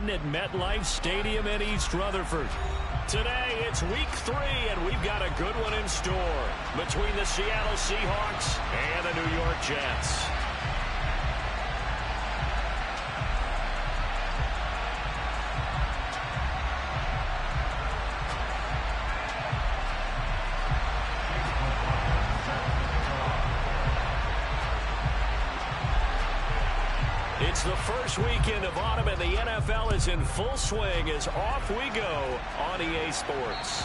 Manhattan at MetLife Stadium in East Rutherford. Today, it's week 3, and we've got a good one in store between the Seattle Seahawks and the New York Jets. It's the first weekend of autumn, and the NFL is in full swing as off we go on EA Sports.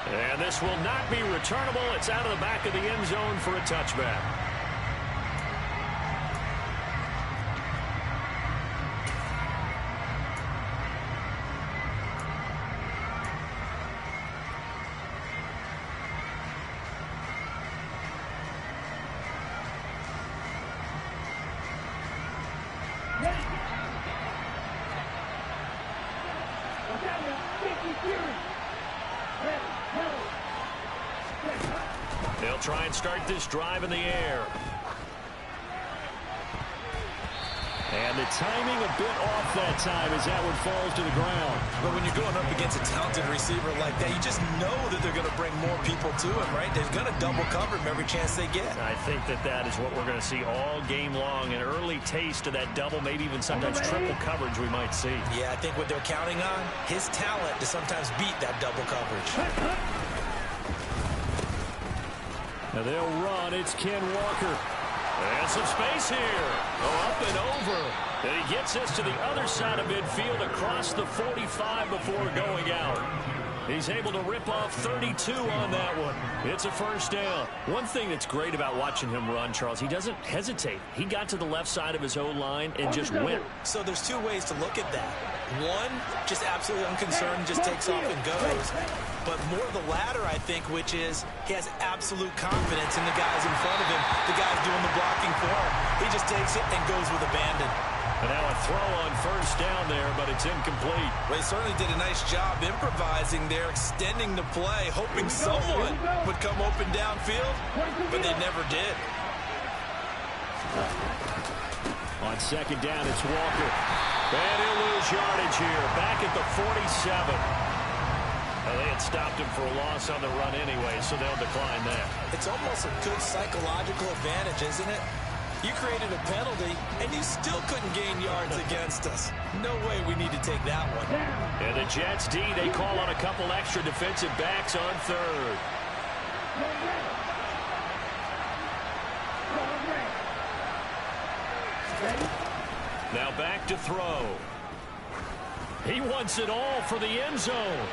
And this will not be returnable. It's out of the back of the end zone for a touchback. They'll try and start this drive in the air. And the timing a bit off that time as that one falls to the ground. But when you're going up against a talented receiver like that, you just know that they're going to bring more people to him, right? They're going to double cover him every chance they get. I think that is what we're going to see all game long. An early taste of that double, maybe even sometimes triple coverage we might see. Yeah, I think what they're counting on, his talent to sometimes beat that double coverage. Now they'll run. It's Ken Walker. And some space here. Oh, up and over. And he gets us to the other side of midfield across the 45 before going out. He's able to rip off 32 on that one. It's a first down. One thing that's great about watching him run, Charles, he doesn't hesitate. He got to the left side of his O-line and just went. So there's two ways to look at that. One, just absolutely unconcerned, just takes off and goes. But more the latter, I think, which is he has absolute confidence in the guys in front of him, the guys doing the blocking for him. He just takes it and goes with abandon. And now a throw on first down there, but it's incomplete. Well, he certainly did a nice job improvising there, extending the play, hoping someone would come open downfield, but they never did. On second down, it's Walker. And he'll lose yardage here, back at the 47. They had stopped him for a loss on the run anyway, so they'll decline that. It's almost a good psychological advantage, isn't it? You created a penalty, and you still couldn't gain yards against us. No way we need to take that one. And the Jets D, they call on a couple extra defensive backs on third. Now back to throw. He wants it all for the end zone.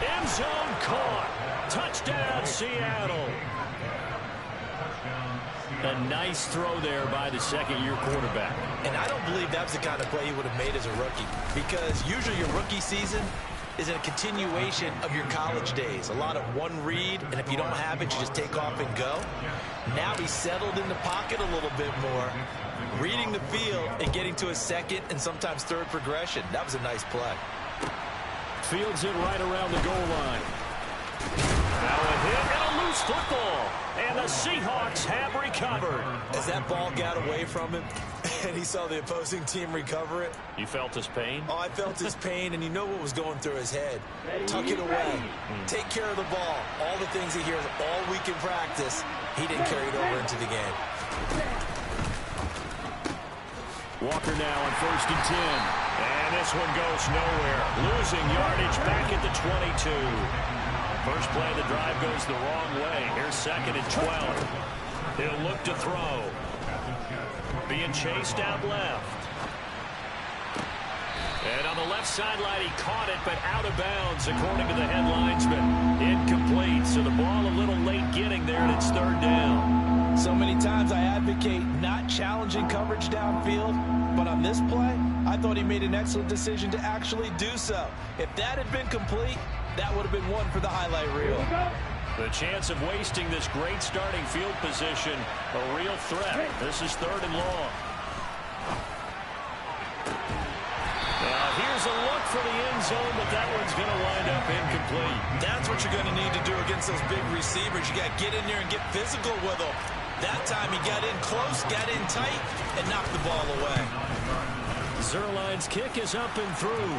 End zone caught. Touchdown, Seattle. A nice throw there by the second-year quarterback. And I don't believe that was the kind of play he would have made as a rookie, because usually your rookie season is a continuation of your college days. A lot of one read, and if you don't have it, you just take off and go. Now he's settled in the pocket a little bit more, reading the field and getting to a second and sometimes third progression. That was a nice play. Fields it right around the goal line. Now a hit and a loose football. And the Seahawks have recovered. As that ball got away from him and he saw the opposing team recover it. You felt his pain? Oh, I felt his pain, and you know what was going through his head. Tuck it away. Take care of the ball. All the things he hears all week in practice, he didn't carry it over into the game. Walker now on 1st and 10. And this one goes nowhere. Losing yardage back at the 22. First play of the drive goes the wrong way. Here's 2nd and 12. He'll look to throw. Being chased out left. And on the left sideline, he caught it, but out of bounds, according to the head linesman. Incomplete, so the ball a little late getting there, and it's 3rd down. So many times I advocate not challenging coverage downfield, but on this play, I thought he made an excellent decision to actually do so. If that had been complete, that would have been one for the highlight reel. The chance of wasting this great starting field position, a real threat. This is 3rd and long. Now here's a look for the end zone, but that one's going to wind up incomplete. That's what you're going to need to do against those big receivers. You got to get in there and get physical with them. That time he got in close, got in tight, and knocked the ball away. Zuerlein's kick is up and through.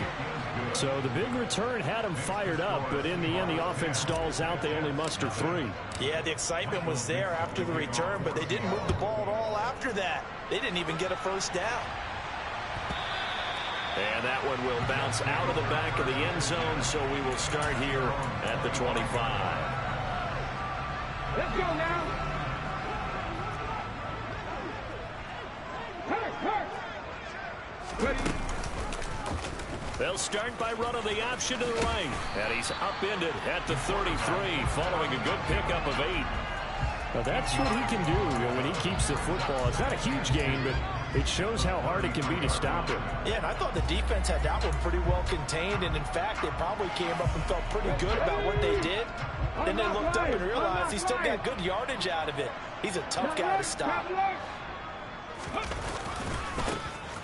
So the big return had them fired up, but in the end, the offense stalls out. They only muster 3. Yeah, the excitement was there after the return, but they didn't move the ball at all after that. They didn't even get a first down. And that one will bounce out of the back of the end zone, so we will start here at the 25. Let's go now. Ready. They'll start by running the option to the right. And he's upended at the 33, following a good pickup of 8. Now that's what he can do when he keeps the football. It's not a huge gain, but it shows how hard it can be to stop him. Yeah, and I thought the defense had that one pretty well contained, and in fact, they probably came up and felt pretty good about what they did. Then they looked up and realized he still got good yardage out of it. He's a tough guy to stop.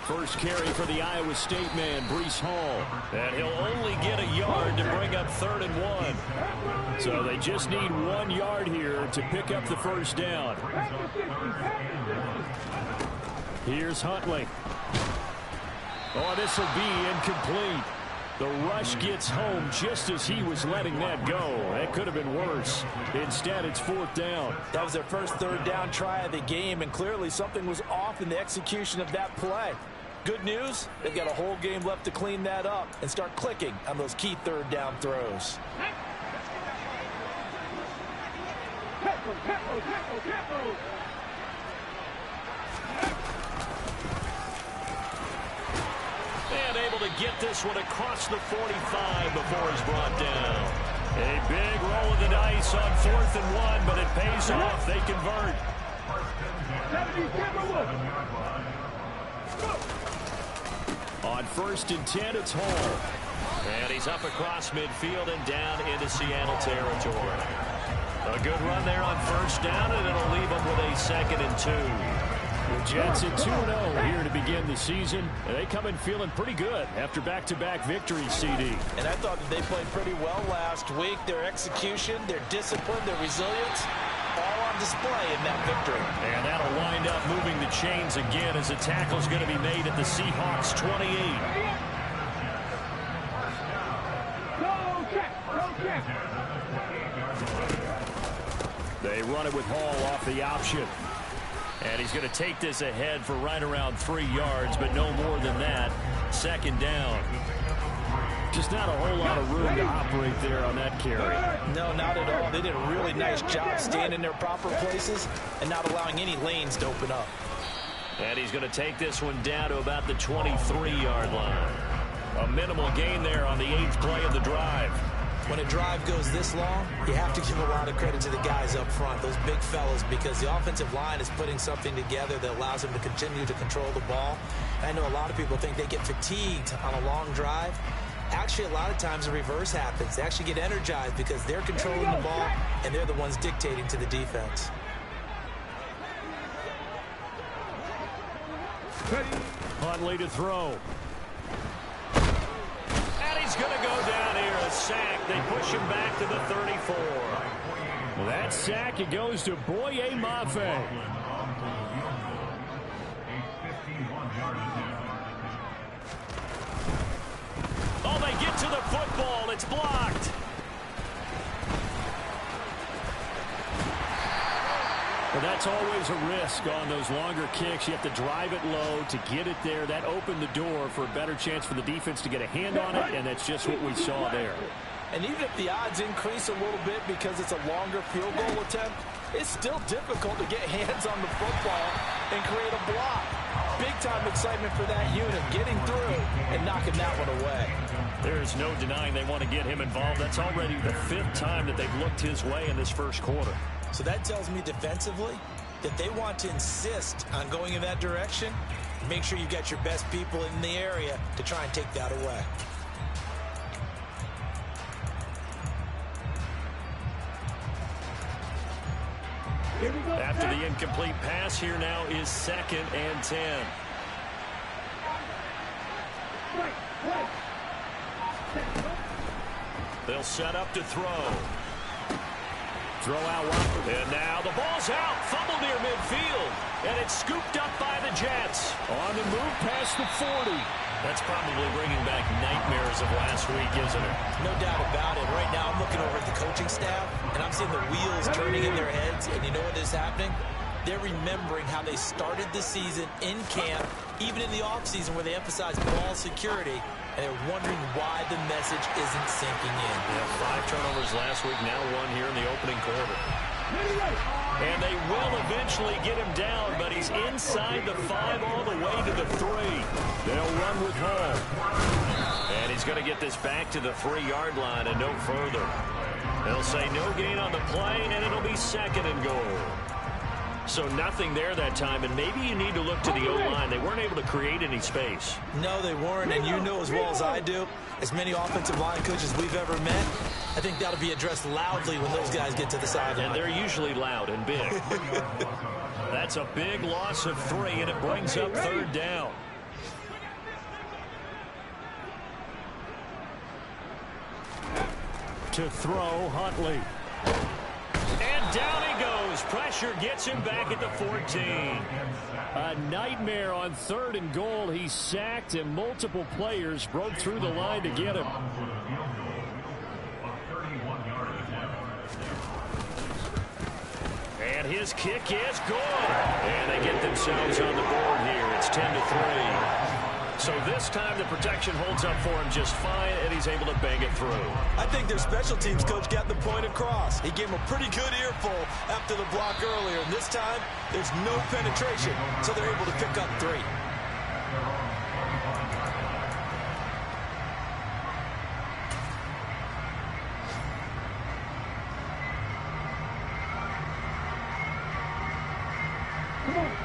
First carry for the Iowa State man, Breece Hall. And he'll only get a yard to bring up 3rd and 1. So they just need 1 yard here to pick up the first down. Here's Huntley. Oh, this will be incomplete. The rush gets home just as he was letting that go. That could have been worse. Instead, it's 4th down. That was their first 3rd down try of the game, and clearly something was off in the execution of that play. Good news, they've got a whole game left to clean that up and start clicking on those key 3rd down throws. And able to get this one across the 45 before he's brought down. A big roll of the dice on 4th and 1, but it pays off. They convert. On 1st and 10, it's Hall. And he's up across midfield and down into Seattle territory. A good run there on 1st down, and it'll leave them with a 2nd and 2. The Jets at 2-0 here to begin the season. And they come in feeling pretty good after back-to-back victories, CD. And I thought that they played pretty well last week. Their execution, their discipline, their resilience, all on display in that victory. And that'll wind up moving the chains again as a tackle's going to be made at the Seahawks 28. They run it with Hall off the option. And he's going to take this ahead for right around 3 yards, but no more than that. 2nd down. Just not a whole lot of room to operate there on that carry. No, not at all. They did a really nice job staying in their proper places and not allowing any lanes to open up. And he's going to take this one down to about the 23-yard line. A minimal gain there on the 8th play of the drive. When a drive goes this long, you have to give a lot of credit to the guys up front, those big fellas, because the offensive line is putting something together that allows them to continue to control the ball. I know a lot of people think they get fatigued on a long drive. Actually, a lot of times the reverse happens. They actually get energized because they're controlling the ball, and they're the ones dictating to the defense. Huntley to throw. And he's going to go down here, a sack. They push him back to the 34. Well, that sack, it goes to Boye Mafe. Oh, they get to the football. It's blocked. Well, that's always a risk on those longer kicks. You have to drive it low to get it there. That opened the door for a better chance for the defense to get a hand on it, and that's just what we saw there. And even if the odds increase a little bit because it's a longer field goal attempt, it's still difficult to get hands on the football and create a block. Big-time excitement for that unit, getting through and knocking that one away. There's no denying they want to get him involved. That's already the 5th time that they've looked his way in this first quarter. So that tells me defensively that they want to insist on going in that direction. Make sure you got your best people in the area to try and take that away. After the incomplete pass, here now is 2nd and 10. They'll set up to throw. Throw out wide. And now the ball's out. Fumble near midfield. And it's scooped up by the Jets. On the move past the 40. That's probably bringing back nightmares of last week, isn't it? No doubt about it. Right now, I'm looking over at the coaching staff, and I'm seeing the wheels turning in their heads. And you know what is happening? They're remembering how they started the season in camp, even in the offseason where they emphasized ball security, and they're wondering why the message isn't sinking in. Yeah, 5 turnovers last week, now 1 here in the opening quarter. And they will eventually get him down, but he's inside the 5 all the way to the 3. They'll run with Hall. And he's going to get this back to the 3-yard line and no further. They'll say no gain on the play, and it'll be 2nd and goal. So nothing there that time, and maybe you need to look to the O-line. They weren't able to create any space. No, they weren't, and you know as well as I do, as many offensive line coaches we've ever met, I think that'll be addressed loudly when those guys get to the sideline. And they're usually loud and big. That's a big loss of 3, and it brings up 3rd down. To throw, Huntley. And down he goes. Pressure gets him back at the 14. A nightmare on 3rd and goal. He's sacked, and multiple players broke through the line to get him. And his kick is good. And they get themselves on the board here. It's 10-3. So this time the protection holds up for him just fine, and he's able to bang it through. I think their special teams coach got the point across. He gave him a pretty good earful after the block earlier. And this time, there's no penetration, so they're able to pick up 3.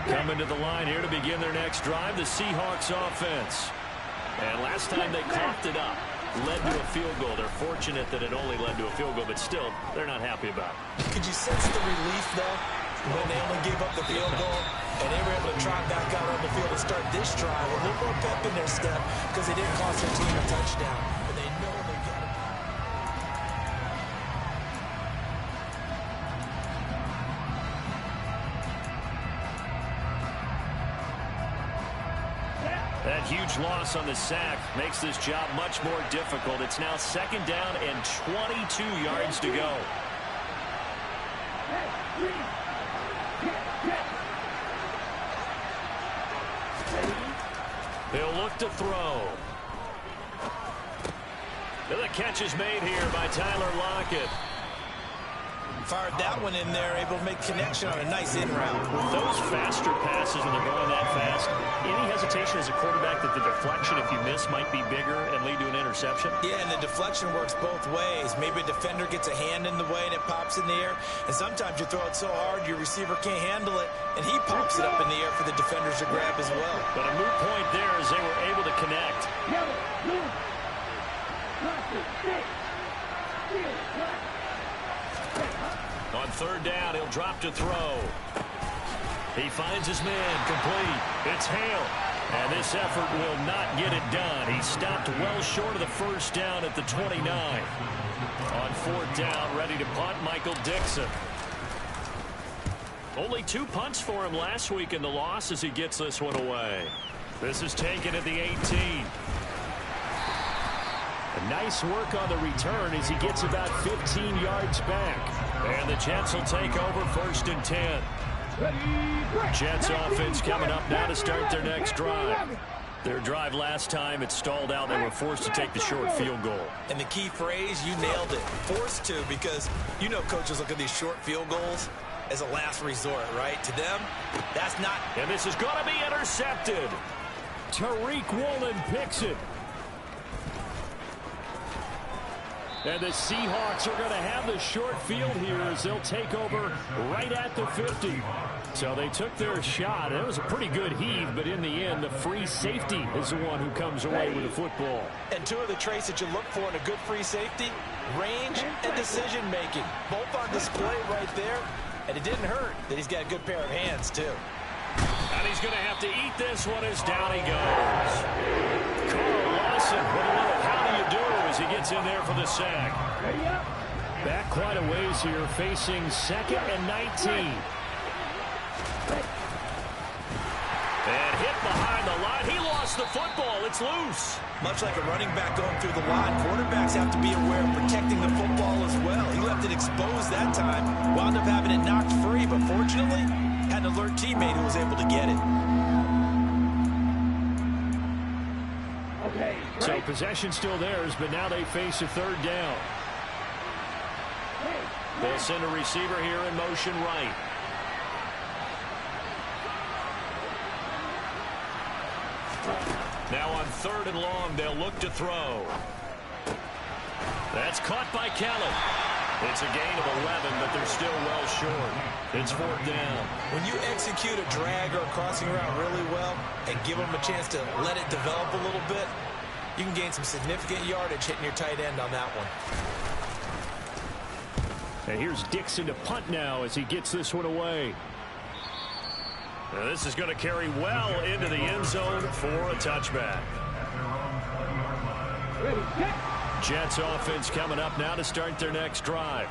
Coming to the line here to begin their next drive, the Seahawks offense. And last time they coughed it up, led to a field goal. They're fortunate that it only led to a field goal, but still, they're not happy about it. Could you sense the relief, though, when they only gave up the field goal, and they were able to trot back out on the field and start this drive with a little more pep in their step because they didn't cost their team a touchdown, but they know they got it. That huge loss on the sack makes this job much more difficult. It's now 2nd down and 22 yards to go. They'll look to throw. The catch is made here by Tyler Lockett. Fired that one in there, able to make connection on a nice in route. With those faster passes when they're going that fast, any hesitation as a quarterback that the deflection, if you miss, might be bigger and lead to an interception? Yeah, and the deflection works both ways. Maybe a defender gets a hand in the way and it pops in the air. And sometimes you throw it so hard your receiver can't handle it, and he pops it up in the air for the defenders to grab as well. But a moot point there as they were able to connect. On 3rd down, he'll drop to throw. He finds his man, complete. It's Hale. And this effort will not get it done. He stopped well short of the 1st down at the 29. On 4th down, ready to punt, Michael Dixon. Only 2 punts for him last week in the loss as he gets this one away. This is taken at the 18. A nice work on the return as he gets about 15 yards back. And the Jets will take over 1st and 10. Jets offense coming up now to start their next drive. Their drive last time, it stalled out. They were forced to take the short field goal. And the key phrase, you nailed it. Forced to, because you know coaches look at these short field goals as a last resort, right? To them, that's not. And this is going to be intercepted. Tariq Woolen picks it. And the Seahawks are going to have the short field here as they'll take over right at the 50. So they took their shot. It was a pretty good heave, but in the end, the free safety is the one who comes away with the football. And 2 of the traits that you look for in a good free safety, range and decision-making. Both on display right there. And it didn't hurt that he's got a good pair of hands, too. And he's going to have to eat this one as down he goes. Carl Lawson with a little how do you do as he gets in there for the sack. Back quite a ways here, facing 2nd and 19. And hit behind the line. He lost the football. It's loose. Much like a running back going through the line, quarterbacks have to be aware of protecting the football as well. He left it exposed that time, wound up having it knocked free, but fortunately, had an alert teammate who was able to get it. So possession still theirs, but now they face a third down. They'll send a receiver here in motion right. Now on 3rd and long, they'll look to throw. That's caught by Kellen. It's a gain of 11, but they're still well short. It's 4th down. When you execute a drag or a crossing route really well and give them a chance to let it develop a little bit, you can gain some significant yardage hitting your tight end on that one. And here's Dixon to punt now as he gets this one away. Now this is going to carry well into the end zone for a touchback. Jets offense coming up now to start their next drive.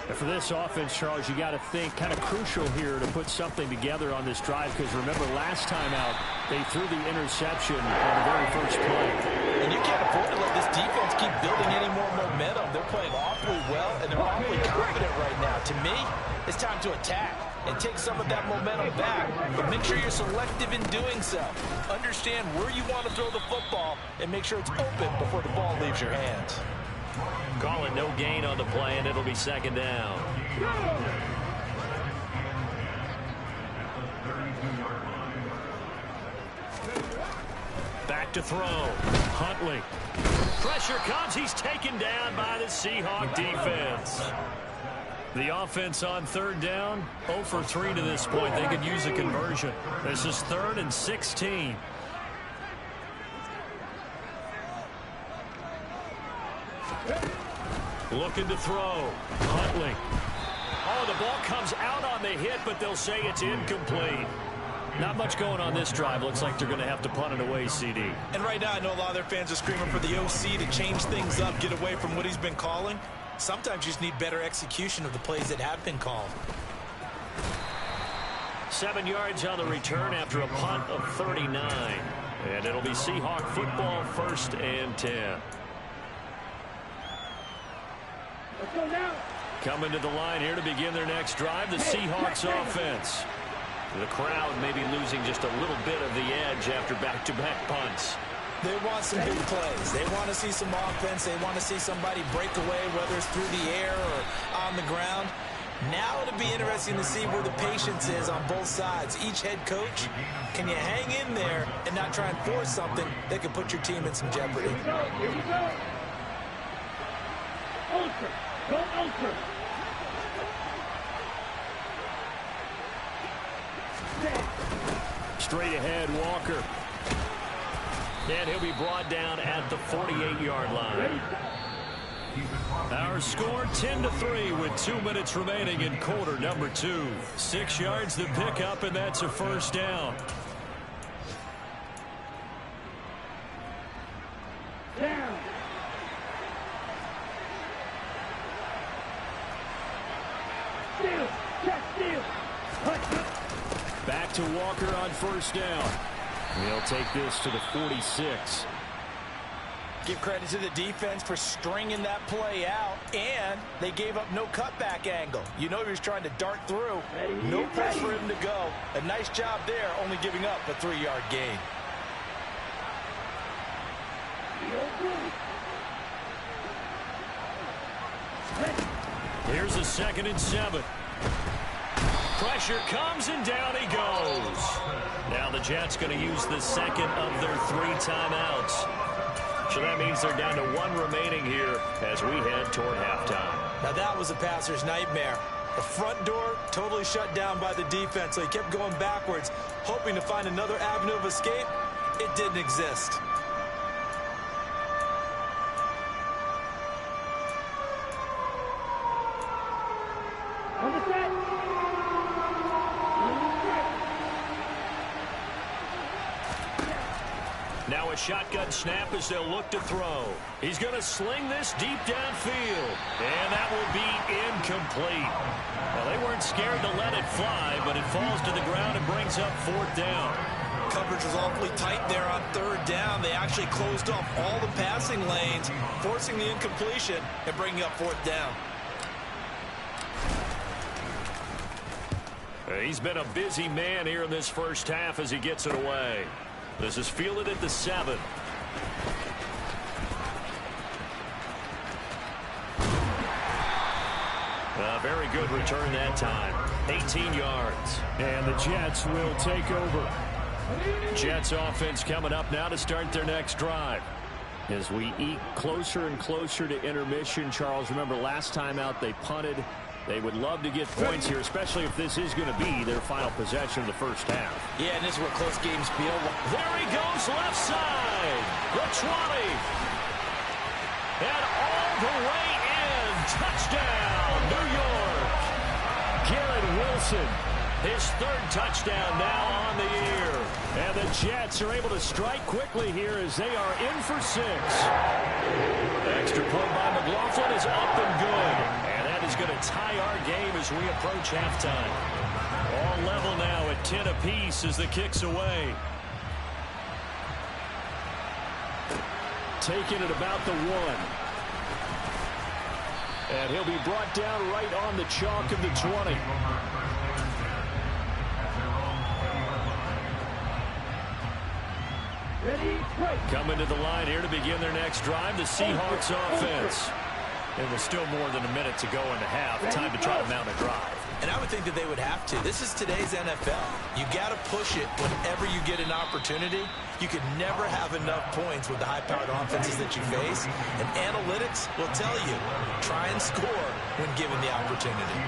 And for this offense, Charles, you got to think kind of crucial here to put something together on this drive, because remember last time out they threw the interception on the very first play. And you can't afford to let this defense keep building any more momentum. They're playing awfully well, and they're awfully confident right now. To me, it's time to attack and take some of that momentum back, but make sure you're selective in doing so. Understand where you want to throw the football and make sure it's open before the ball leaves your hands. Call it no gain on the play, and it'll be 2nd down. Back to throw. Huntley. Pressure comes. He's taken down by the Seahawk defense. The offense on 3rd down, 0 for 3 to this point. They could use a conversion. This is 3rd and 16. Looking to throw. Huntley. Oh, the ball comes out on the hit, but they'll say it's incomplete. Not much going on this drive. Looks like they're going to have to punt it away, CD. And right now, I know a lot of their fans are screaming for the OC to change things up, get away from what he's been calling. Sometimes you just need better execution of the plays that have been called. 7 yards on the return after a punt of 39. And it'll be Seahawk football, 1st and 10. Coming to the line here to begin their next drive, the Seahawks offense. The crowd maybe losing just a little bit of the edge after back-to-back punts. They want some big plays. They want to see some offense. They want to see somebody break away, whether it's through the air or on the ground. Now it'll be interesting to see where the patience is on both sides. Each head coach, can you hang in there and not try and force something that could put your team in some jeopardy? Here we go. Ultra. Go ultra. Straight ahead, Walker. And he'll be brought down at the 48-yard line. Our score 10-3 with 2 minutes remaining in quarter number 2. 6 yards to pick up, and that's a 1st down. Down. Steal. Check steal. Back to Walker on 1st down. He'll take this to the 46. Give credit to the defense for stringing that play out, and they gave up no cutback angle. You know he was trying to dart through. No place for him to go. A nice job there, only giving up a 3-yard gain. Here's a 2nd and 7. Pressure comes, and down he goes. Now the Jets going to use the 2nd of their 3 timeouts. So that means they're down to 1 remaining here as we head toward halftime. Now that was a passer's nightmare. The front door totally shut down by the defense, so he kept going backwards, hoping to find another avenue of escape. It didn't exist. On the set. Now a shotgun snap as they'll look to throw. He's going to sling this deep downfield. And that will be incomplete. Well, they weren't scared to let it fly, but it falls to the ground and brings up 4th down. coverage was awfully tight there on third down. They actually closed off all the passing lanes, forcing the incompletion and bringing up fourth down. He's been a busy man here in this first half as he gets it away. This is fielded at the 7. Very good return that time. 18 yards. And the Jets will take over. Jets offense coming up now to start their next drive. As we eke closer and closer to intermission, Charles, remember last time out they punted. They would love to get points here, especially if this is going to be their final possession of the first half. Yeah, and this is where close games feel. There he goes, left side. The 20. And all the way in. Touchdown, New York. Garrett Wilson, his third touchdown now on the year. And the Jets are able to strike quickly here as they are in for 6. Extra point by McLaughlin is up and good. And that is going to tie our game as we approach halftime. All level now at 10 apiece as the kick's away. Taking it about the 1. And he'll be brought down right on the chalk of the 20. Ready, break. Coming to the line here to begin their next drive, the Seahawks offense. And with still more than a minute to go in the half, time to try to mount a drive. And I would think that they would have to. This is today's NFL. You got to push it whenever you get an opportunity. You could never have enough points with the high-powered offenses that you face. And analytics will tell you, try and score when given the opportunity.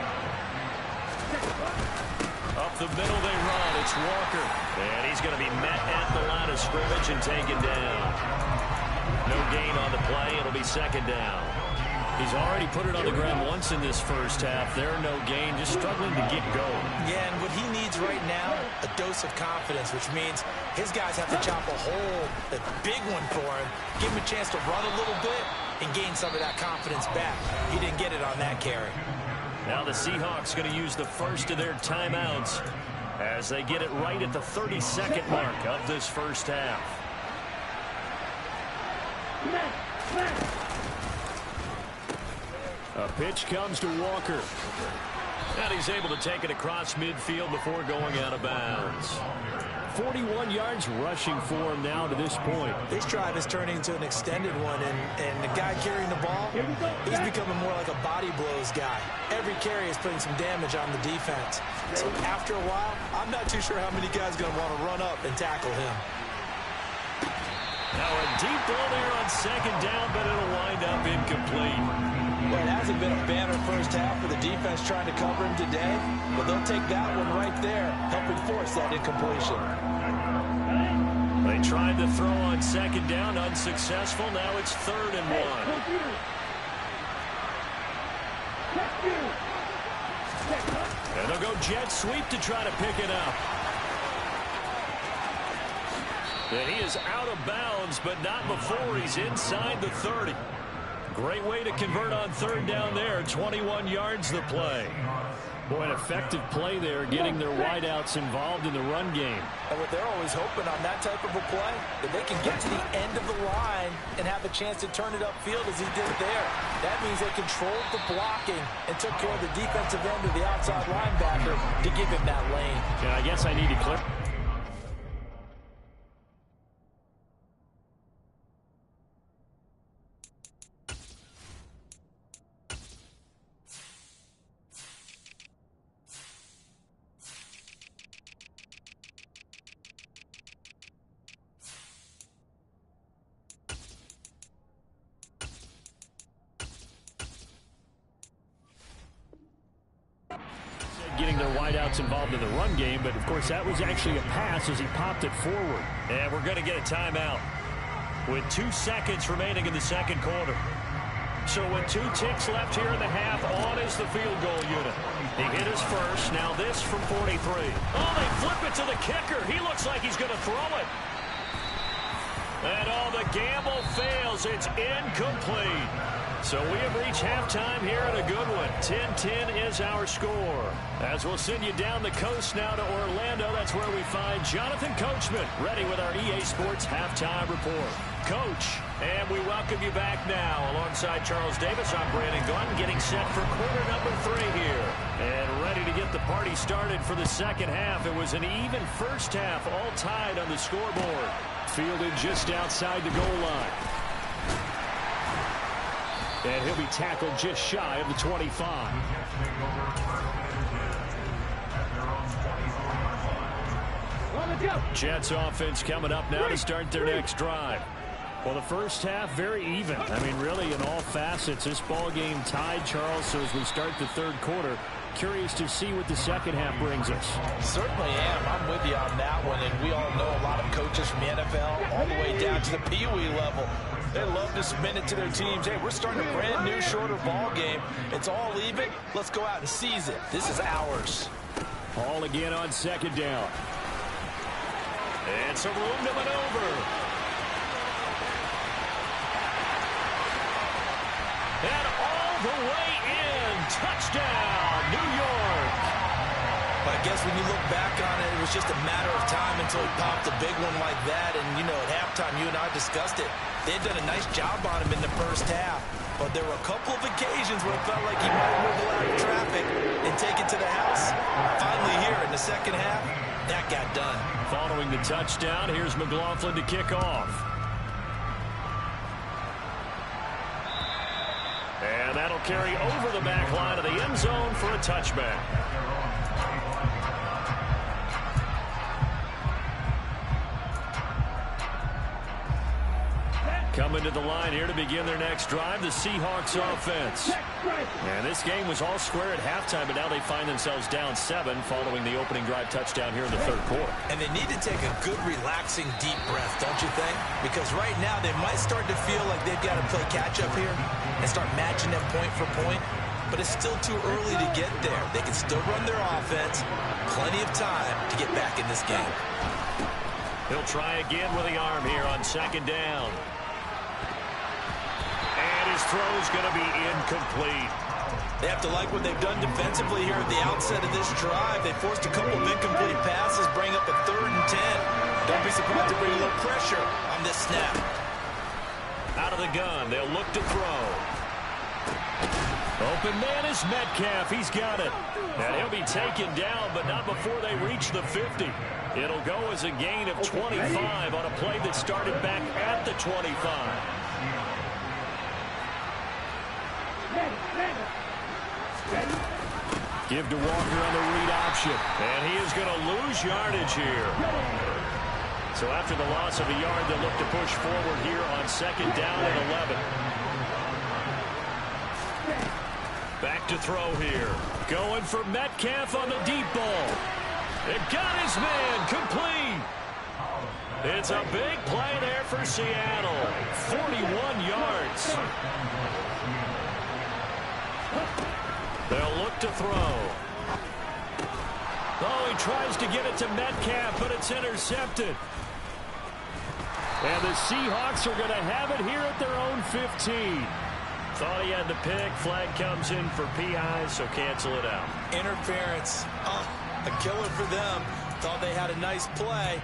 Up the middle they run. It's Walker. And he's going to be met at the line of scrimmage and taken down. No gain on the play. It'll be second down. He's already put it on the ground once in this first half. There, no gain, just struggling to get going. Yeah, and what he needs right now, a dose of confidence, which means his guys have to chop a hole, a big one for him, give him a chance to run a little bit and gain some of that confidence back. He didn't get it on that carry. Now the Seahawks going to use the first of their timeouts as they get it right at the 32nd mark of this first half. A pitch comes to Walker. And he's able to take it across midfield before going out of bounds. 41 yards rushing for him now to this point. This drive is turning into an extended one, and the guy carrying the ball, he's becoming more like a body blows guy. Every carry is putting some damage on the defense. So after a while, I'm not too sure how many guys are going to want to run up and tackle him. Now a deep ball there on second down, but it'll wind up incomplete. Well, it hasn't been a banner first half for the defense trying to cover him today, but they'll take that one right there, helping force that incompletion. They tried to throw on second down, unsuccessful. Now it's 3rd and 1. And they'll go jet sweep to try to pick it up. And he is out of bounds, but not before he's inside the 30. Great way to convert on 3rd down there. 21 yards the play. Boy, an effective play there, getting their wideouts involved in the run game. And what they're always hoping on that type of a play, that they can get to the end of the line and have a chance to turn it upfield as he did there. That means they controlled the blocking and took care of the defensive end of the outside linebacker to give him that lane. And I guess I need to clear. Getting their wideouts involved in the run game, but of course that was actually a pass as he popped it forward. And we're going to get a timeout with 2 seconds remaining in the second quarter. So with 2 ticks left here in the half, on is the field goal unit. He hit his first, now this from 43. Oh, they flip it to the kicker. He looks like he's going to throw it. And all the gamble fails. It's incomplete. So we have reached halftime here at a good one. 10-10 is our score. As we'll send you down the coast now to Orlando, that's where we find Jonathan Coachman ready with our EA Sports Halftime Report. Coach, and we welcome you back now. Alongside Charles Davis, I'm Brandon Gaudin, getting set for quarter number 3 here. And ready to get the party started for the second half. It was an even first half, all tied on the scoreboard. Fielded just outside the goal line. And he'll be tackled just shy of the 25. Jets offense coming up now to start their next drive. Well, the first half, very even. I mean, really, in all facets, this ball game tied, Charles. So as we start the third quarter, curious to see what the second half brings us. Certainly am. I'm with you on that one. And we all know a lot of coaches from the NFL all the way down to the Pee Wee level. They love to submit it to their teams. Hey, we're starting a brand new, shorter ball game. It's all even. Let's go out and seize it. This is ours. Ball again on second down. And some room to maneuver. And all the way in. Touchdown, New York. I guess when you look back on it, it was just a matter of time until he popped a big one like that. And, you know, at halftime, you and I discussed it. They had done a nice job on him in the first half. But there were a couple of occasions where it felt like he might wiggle out of traffic and take it to the house. Finally here in the second half, that got done. Following the touchdown, here's McLaughlin to kick off. And that'll carry over the back line of the end zone for a touchback. Coming to the line here to begin their next drive, the Seahawks offense. And this game was all square at halftime, but now they find themselves down 7 following the opening drive touchdown here in the third quarter. And they need to take a good, relaxing, deep breath, don't you think? Because right now they might start to feel like they've got to play catch-up here and start matching them point for point. But it's still too early to get there. They can still run their offense. Plenty of time to get back in this game. He'll try again with the arm here on second down. And his throw's going to be incomplete. They have to like what they've done defensively here at the outset of this drive. They forced a couple of incomplete passes, bring up a 3rd and 10. Don't be surprised to bring a little pressure on this snap. Out of the gun, they'll look to throw. Open man is Metcalf. He's got it. And he'll be taken down, but not before they reach the 50. It'll go as a gain of 25 on a play that started back at the 25. Give to Walker on the read option. And he is going to lose yardage here. So after the loss of a yard, they'll look to push forward here on second down and 11. Back to throw here. Going for Metcalf on the deep ball. It got his man complete. It's a big play there for Seattle. 41 yards. They'll look to throw. Oh, he tries to get it to Metcalf, but it's intercepted. And the Seahawks are going to have it here at their own 15. Thought he had the pick. Flag comes in for PI, so cancel it out. Interference. Oh, a killer for them. Thought they had a nice play.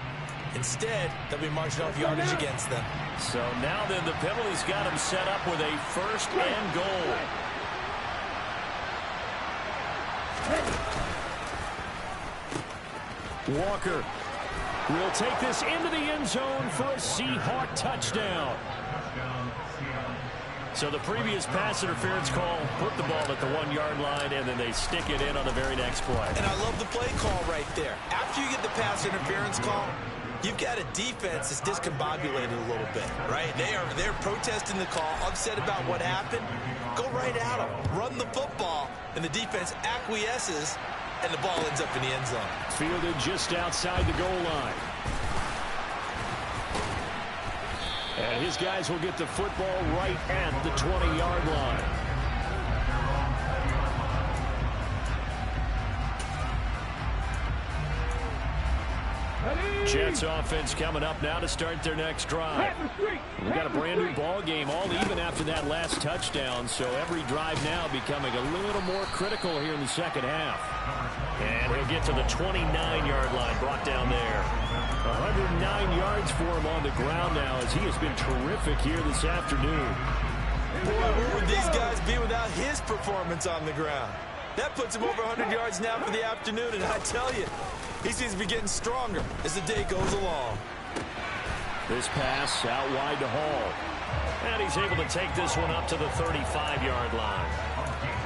Instead, they'll be marching off yardage against them. So now then, the penalty's got him set up with a 1st and goal. Walker will take this into the end zone for a Seahawk touchdown. So the previous pass interference call put the ball at the 1-yard line, and then they stick it in on the very next play. And I love the play call right there. After you get the pass interference call, you've got a defense that's discombobulated a little bit, right? They're protesting the call, upset about what happened. Go right at them. Run the football, and the defense acquiesces, and the ball ends up in the end zone. Fielded just outside the goal line. And his guys will get the football right at the 20-yard line. Ready? Jets offense coming up now to start their next drive. We got a brand new ball game, all even after that last touchdown, so every drive now becoming a little more critical here in the second half. And he'll get to the 29-yard line, brought down there. 109 yards for him on the ground now as he has been terrific here this afternoon. Boy, where would these guys be without his performance on the ground? That puts him over 100 yards now for the afternoon, and I tell you, he seems to be getting stronger as the day goes along. This pass out wide to Hall. And he's able to take this one up to the 35-yard line.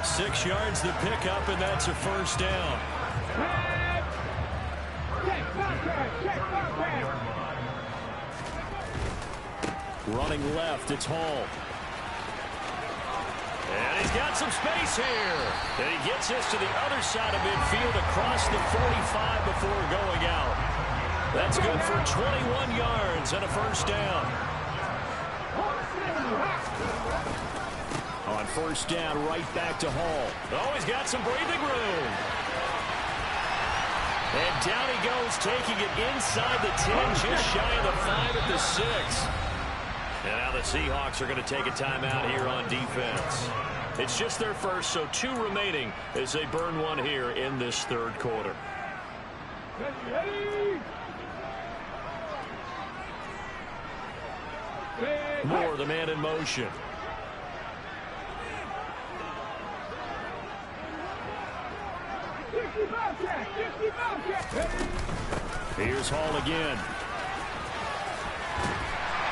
6 yards to pick up, and that's a first down. Running left, it's Hall. And he's got some space here. And he gets this to the other side of midfield across the 45 before going out. That's good for 21 yards and a first down. On first down, right back to Hall. Oh, he's got some breathing room. And down he goes, taking it inside the 10, just shy of the 5 at the 6. And now the Seahawks are going to take a timeout here on defense. It's just their first, so 2 remaining as they burn one here in this third quarter. Moore, the man in motion. Here's Hall again.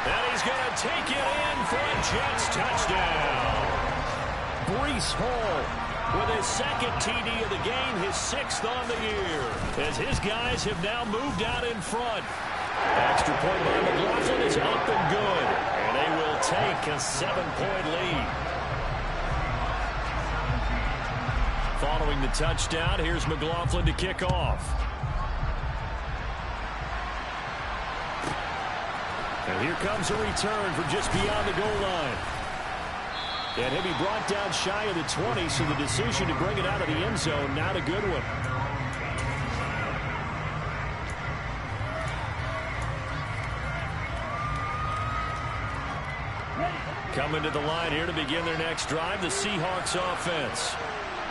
And he's going to take it in for a Jets touchdown. Breece Hall with his second TD of the game, his 6th on the year, as his guys have now moved out in front. Extra point by McLaughlin is up and good, and they will take a 7-point lead. Following the touchdown, here's McLaughlin to kick off. And here comes a return from just beyond the goal line. And he'll be brought down shy of the 20, so the decision to bring it out of the end zone, not a good one. Coming to the line here to begin their next drive, the Seahawks offense.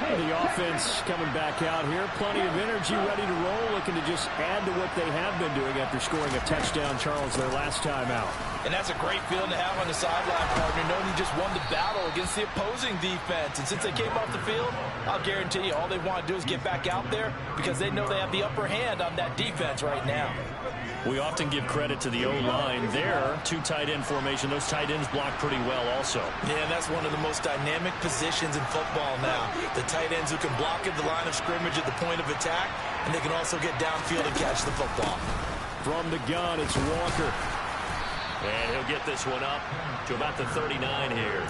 The offense coming back out here. Plenty of energy, ready to roll, looking to just add to what they have been doing after scoring a touchdown, Charles, their last time out. And that's a great feeling to have on the sideline, partner, knowing you just won the battle against the opposing defense. And since they came off the field, I'll guarantee you all they want to do is get back out there because they know they have the upper hand on that defense right now. We often give credit to the O-line there. 2 tight end formation. Those tight ends block pretty well also. Yeah, and that's one of the most dynamic positions in football now. The tight ends who can block at the line of scrimmage at the point of attack, and they can also get downfield and catch the football. From the gun, it's Walker. And he'll get this one up to about the 39 here.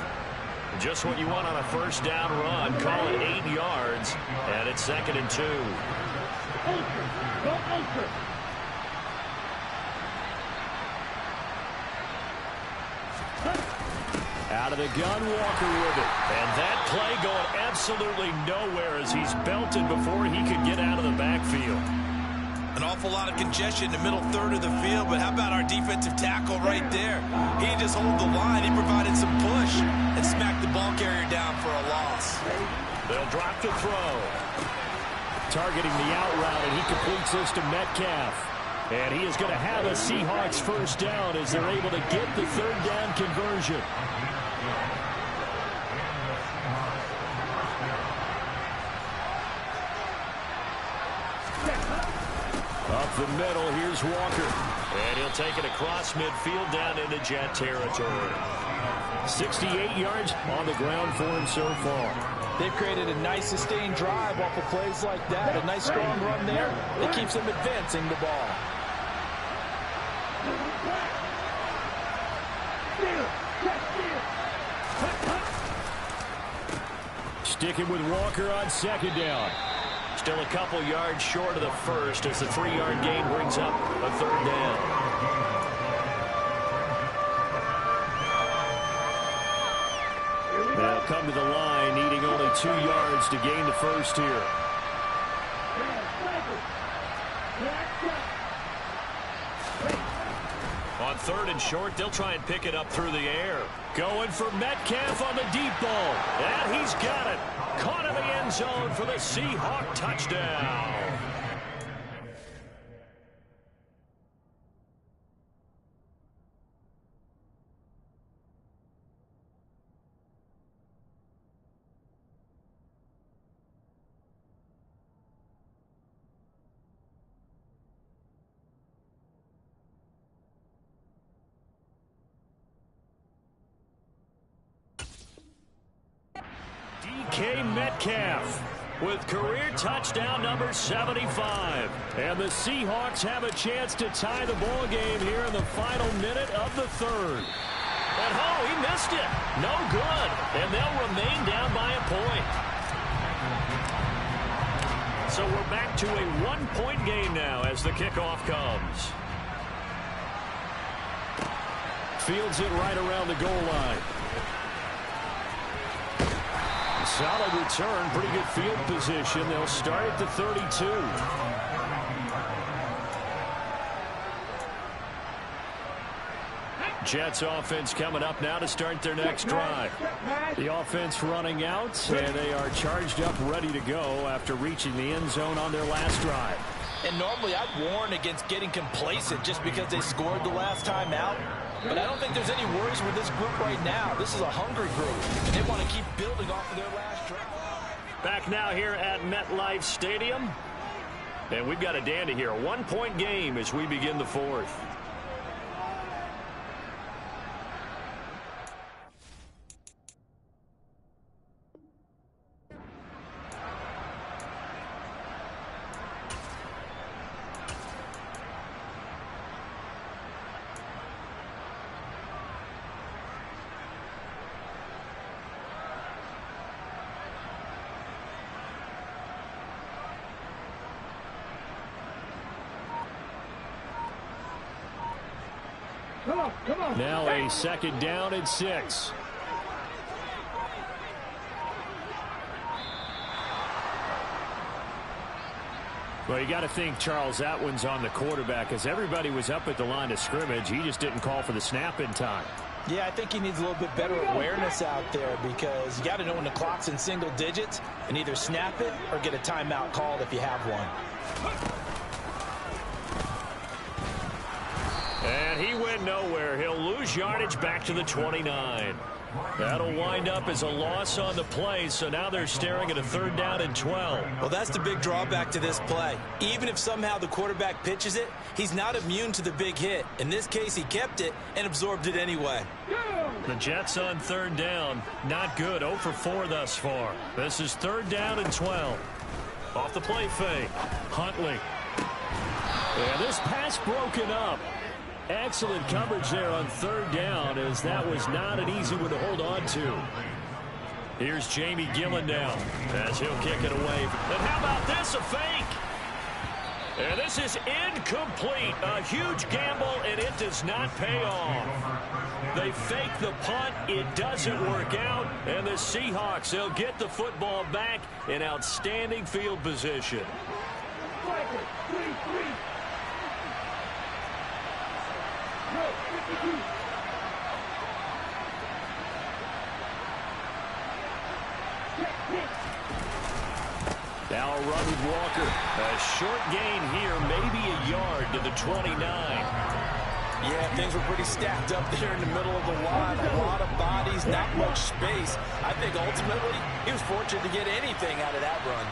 Just what you want on a first down run. Call it 8 yards, and it's 2nd and 2. Out of the gun, Walker with it. And that play going absolutely nowhere as he's belted before he could get out of the backfield. An awful lot of congestion in the middle third of the field, but how about our defensive tackle right there? He didn't just hold the line, he provided some push and smacked the ball carrier down for a loss. They'll drop the throw. Targeting the out route, and he completes this to Metcalf. And he is going to have a Seahawks first down as they're able to get the third down conversion. Up the middle, here's Walker. And he'll take it across midfield down into Jet territory. 68 yards on the ground for him so far. They've created a nice sustained drive off of plays like that. A nice strong run there that keeps them advancing the ball. Sticking with Walker on second down. Still a couple yards short of the first as the 3-yard gain brings up a third down. They'll come to the line, needing only 2 yards to gain the first here. 3rd and short. They'll try and pick it up through the air. Going for Metcalf on the deep ball. And he's got it. Caught in the end zone for the Seahawk touchdown. DK Metcalf with career touchdown number 75. And the Seahawks have a chance to tie the ball game here in the final minute of the 3rd. And oh, he missed it. No good. And they'll remain down by a point. So we're back to a 1-point game now as the kickoff comes. Fields it right around the goal line. Solid return, pretty good field position. They'll start at the 32. Jets offense coming up now to start their next drive. The offense running out, and they are charged up, ready to go after reaching the end zone on their last drive. And normally I'd warn against getting complacent just because they scored the last time out. But I don't think there's any worries with this group right now. This is a hungry group, and they want to keep building off of their last drive. Back now here at MetLife Stadium. And we've got a dandy here. A 1-point game as we begin the 4th. Come on. Now a 2nd down and 6. Well, you got to think, Charles, that one's on the quarterback, as everybody was up at the line of scrimmage. He just didn't call for the snap in time. Yeah, I think he needs a little bit better awareness out there, because you got to know when the clock's in single digits and either snap it or get a timeout called if you have one. And he went nowhere. He'll lose yardage back to the 29. That'll wind up as a loss on the play, so now they're staring at a 3rd down and 12. Well, that's the big drawback to this play. Even if somehow the quarterback pitches it, he's not immune to the big hit. In this case, he kept it and absorbed it anyway. The Jets on 3rd down. Not good. 0 for 4 thus far. This is 3rd down and 12. Off the play fake. Huntley. And this pass broken up. Excellent coverage there on 3rd down, as that was not an easy one to hold on to. Here's Jamie Gillen down as he'll kick it away. And how about this, a fake? And this is incomplete. A huge gamble, and it does not pay off. They fake the punt. It doesn't work out. And the Seahawks, they'll get the football back in outstanding field position. Now a run with Walker. A short gain here, maybe a yard to the 29. Yeah, things were pretty stacked up there in the middle of the line. A lot of bodies, not much space. I think ultimately he was fortunate to get anything out of that run.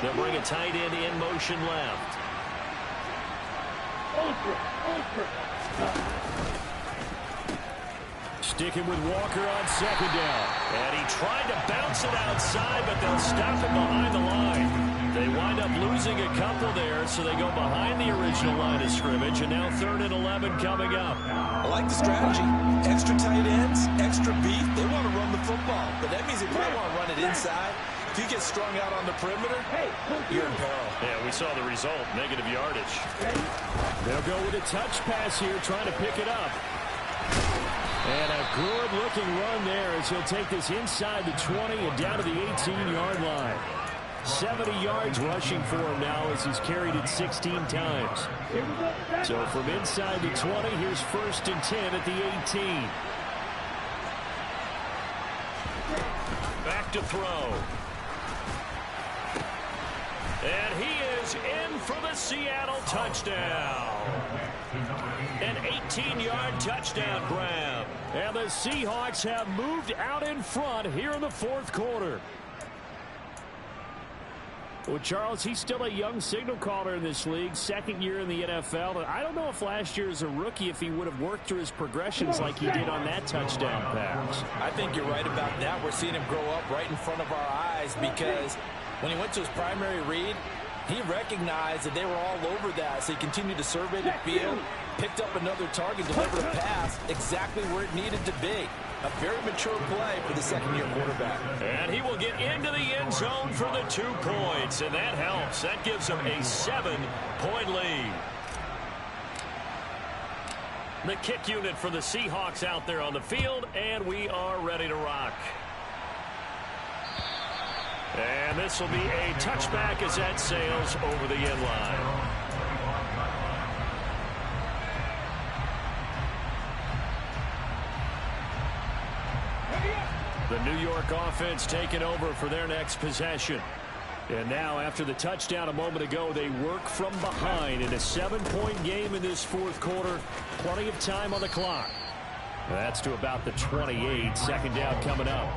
They'll bring a tight end in motion left. Sticking with Walker on 2nd down. And he tried to bounce it outside, but they'll stop it behind the line. They wind up losing a couple there, so they go behind the original line of scrimmage, and now 3rd and 11 coming up. I like the strategy. Extra tight ends, extra beef. They want to run the football, but that means they probably want to run it inside. If you get strung out on the perimeter, you're in peril. Yeah, we saw the result, negative yardage. They'll go with a touch pass here, trying to pick it up. And a good-looking run there as he'll take this inside the 20 and down to the 18-yard line. 70 yards rushing for him now as he's carried it 16 times. So from inside the 20, here's 1st and 10 at the 18. Back to throw. And he is in for the Seattle touchdown. An 18-yard touchdown grab. And the Seahawks have moved out in front here in the 4th quarter. Well, Charles, he's still a young signal caller in this league, 2nd year in the NFL. And I don't know if last year as a rookie if he would have worked through his progressions like he did on that touchdown pass. I think you're right about that. We're seeing him grow up right in front of our eyes because when he went to his primary read, he recognized that they were all over that, so he continued to survey the field, picked up another target, delivered a pass exactly where it needed to be. A very mature play for the 2nd-year quarterback. And he will get into the end zone for the 2 points, and that helps. That gives him a 7-point lead. The kick unit for the Seahawks out there on the field, and we are ready to rock. And this will be a touchback as that sails over the end line. The New York offense taking over for their next possession. And now after the touchdown a moment ago, they work from behind in a 7-point game in this 4th quarter. Plenty of time on the clock. That's to about the 28. 2nd down coming up.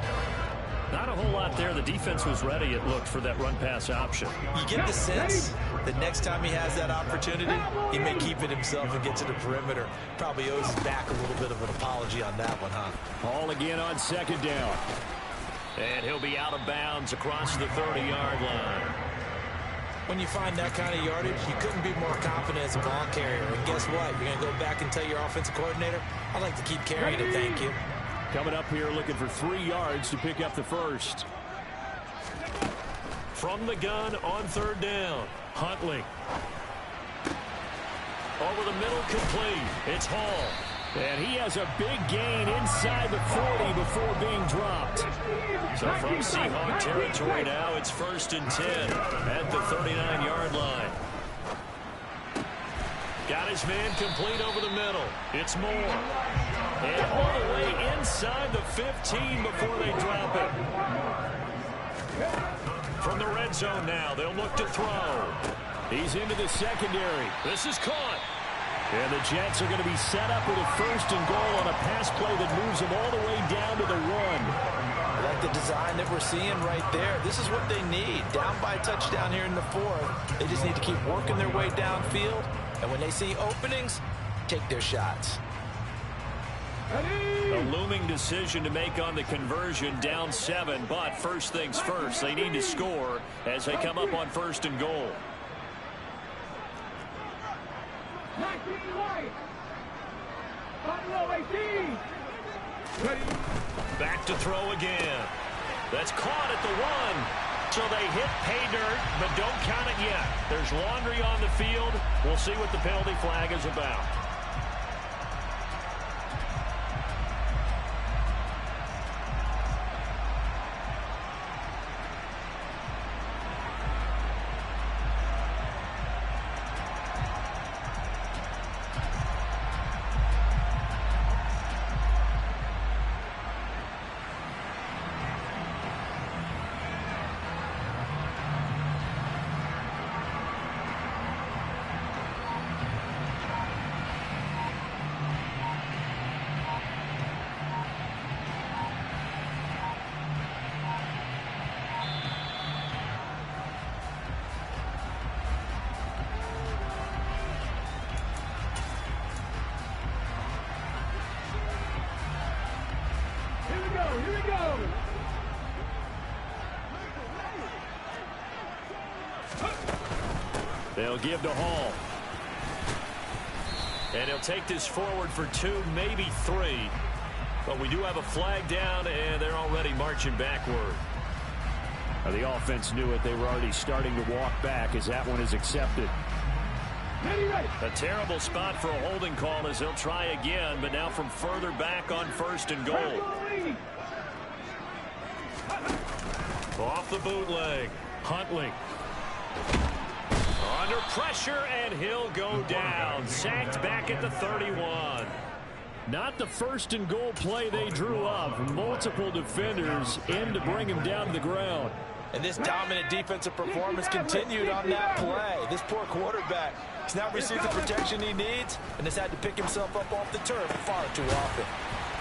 Not a whole lot there. The defense was ready, it looked, for that run-pass option. You get the sense that next time he has that opportunity, he may keep it himself and get to the perimeter. Probably owes his back a little bit of an apology on that one, huh? Ball again on 2nd down. And he'll be out of bounds across the 30-yard line. When you find that kind of yardage, you couldn't be more confident as a ball carrier. And guess what? You're going to go back and tell your offensive coordinator, I'd like to keep carrying it, thank you. Coming up here looking for 3 yards to pick up the first. From the gun on 3rd down. Huntley. Over the middle, complete. It's Hall. And he has a big gain inside the 40 before being dropped. So from Seahawk territory now, it's 1st and 10 at the 39-yard line. Got his man complete over the middle. It's Moore. And all the way inside the 15 before they drop it. From the red zone now, they'll look to throw. He's into the secondary. This is caught. And the Jets are going to be set up with a 1st and goal on a pass play that moves them all the way down to the 1. I like the design that we're seeing right there. This is what they need. Down by a touchdown here in the 4th. They just need to keep working their way downfield. And when they see openings, take their shots. A looming decision to make on the conversion, down 7. But first things first, they need to score as they come up on 1st and goal. Back to throw again. That's caught at the 1. So they hit pay dirt, but don't count it yet. There's laundry on the field. We'll see what the penalty flag is about. Here we go. They'll give to Hall. And he'll take this forward for 2, maybe 3. But we do have a flag down, and they're already marching backward. The offense knew it. They were already starting to walk back as that one is accepted. A terrible spot for a holding call as they'll try again, but now from further back on 1st and goal. Off the bootleg. Huntley. Under pressure, and he'll go down. Sacked back at the 31. Not the first and goal play they drew up. Multiple defenders in to bring him down to the ground. And this dominant defensive performance continued on that play. This poor quarterback has now received the protection he needs and has had to pick himself up off the turf far too often.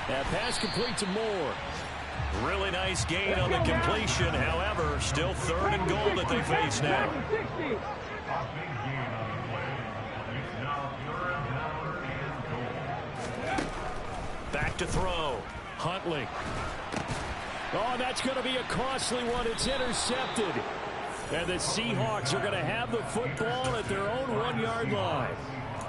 That pass complete to Moore. Really nice gain on the completion. However, still 3rd and goal that they face now. Back to throw. Huntley. Oh, that's going to be a costly one. It's intercepted. And the Seahawks are going to have the football at their own 1-yard line.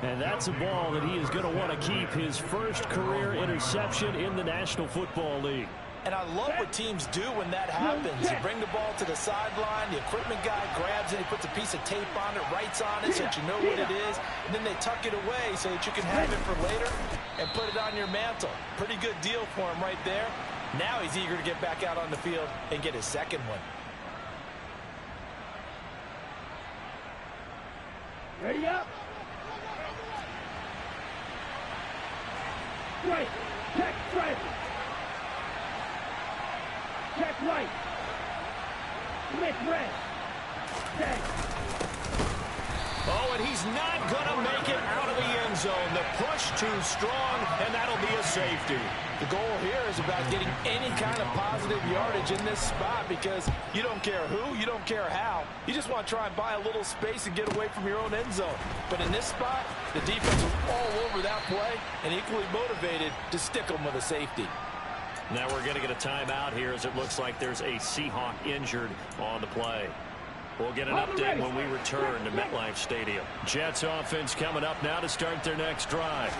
And that's a ball that he is going to want to keep, his first career interception in the National Football League. And I love what teams do when that happens. You bring the ball to the sideline, the equipment guy grabs it, he puts a piece of tape on it, writes on it so that you know what it is, and then they tuck it away so that you can have it for later and put it on your mantle. Pretty good deal for him right there. Now he's eager to get back out on the field and get his second one. Ready up. Strike. Check strike. Check right. Smith red. Check. Oh, and he's not going to make it out of the end zone. The push too strong, and that'll be a safety. The goal here is about getting any kind of positive yardage in this spot because you don't care who, you don't care how. You just want to try and buy a little space and get away from your own end zone. But in this spot, the defense was all over that play and equally motivated to stick them with a safety. Now we're going to get a timeout here as it looks like there's a Seahawk injured on the play. We'll get an update when we return to MetLife Stadium. Jets offense coming up now to start their next drive.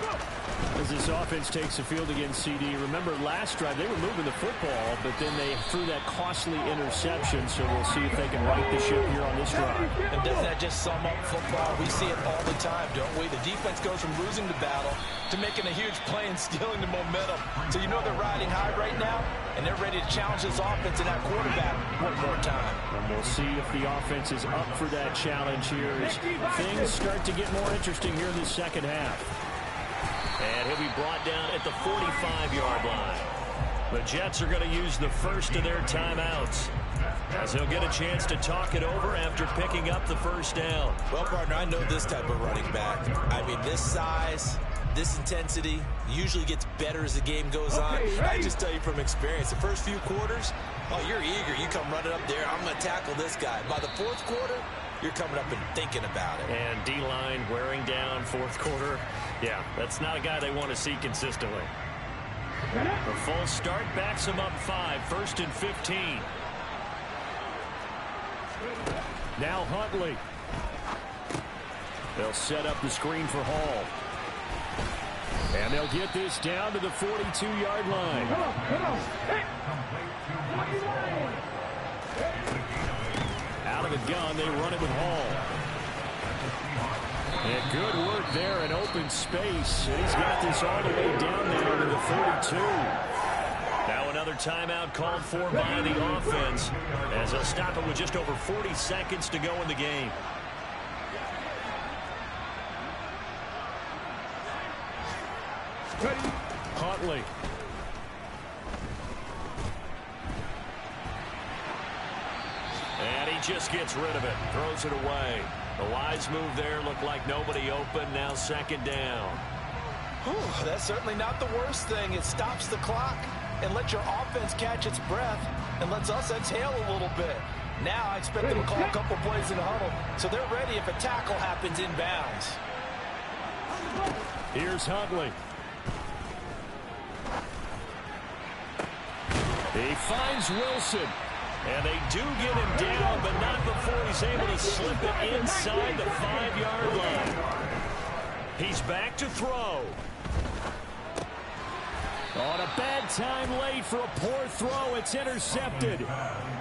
As this offense takes the field against CD, remember last drive they were moving the football, but then they threw that costly interception, so we'll see if they can right the ship here on this drive. And doesn't that just sum up football? We see it all the time, don't we? The defense goes from losing the battle to making a huge play and stealing the momentum. So you know they're riding high right now, and they're ready to challenge this offense and that quarterback one more time. And we'll see if the offense is up for that challenge here as things start to get more interesting here in the second half. And he'll be brought down at the 45-yard line. The Jets are going to use the first of their timeouts as he'll get a chance to talk it over after picking up the first down. Well, partner, I know this type of running back. I mean, this size, this intensity usually gets better as the game goes on. I just tell you from experience, the first few quarters, oh, you're eager. You come running up there. I'm going to tackle this guy. By the fourth quarter, you're coming up and thinking about it. And D-line wearing down fourth quarter. Yeah, that's not a guy they want to see consistently. The full start backs him up 5, 1st and 15. Now Huntley. They'll set up the screen for Hall. And they'll get this down to the 42-yard line. Come on. Hey. Out of the gun, they run it with Hall. And good work there in open space. And he's got this all the way down there to the 32. Now another timeout called for by the offense as they'll stop it with just over 40 seconds to go in the game. Huntley. And he just gets rid of it. Throws it away. The wise move there. Looked like nobody open. Now second down. Whew, that's certainly not the worst thing. It stops the clock and lets your offense catch its breath and lets us exhale a little bit. Now I expect them to call a couple plays in the huddle so they're ready if a tackle happens inbounds. Here's Huntley. He finds Wilson. And they do get him down, but not before he's able to slip it inside the 5-yard line. He's back to throw. On a bad time late for a poor throw, it's intercepted.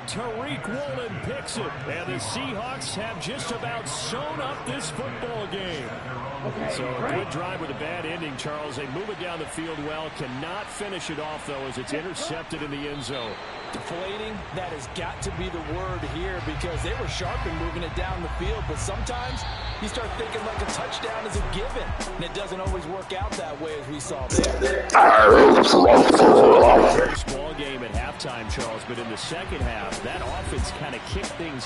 Tariq Woolen picks it, and the Seahawks have just about sewn up this football game. So a good drive with a bad ending, Charles. They move it down the field well. Cannot finish it off, though, as it's intercepted in the end zone. Deflating, that has got to be the word here because they were sharp in moving it down the field, but sometimes you start thinking like a touchdown is a given, and it doesn't always work out that way as we saw there. Small game at halftime, Charles, but in the second half, that offense kind of kicked things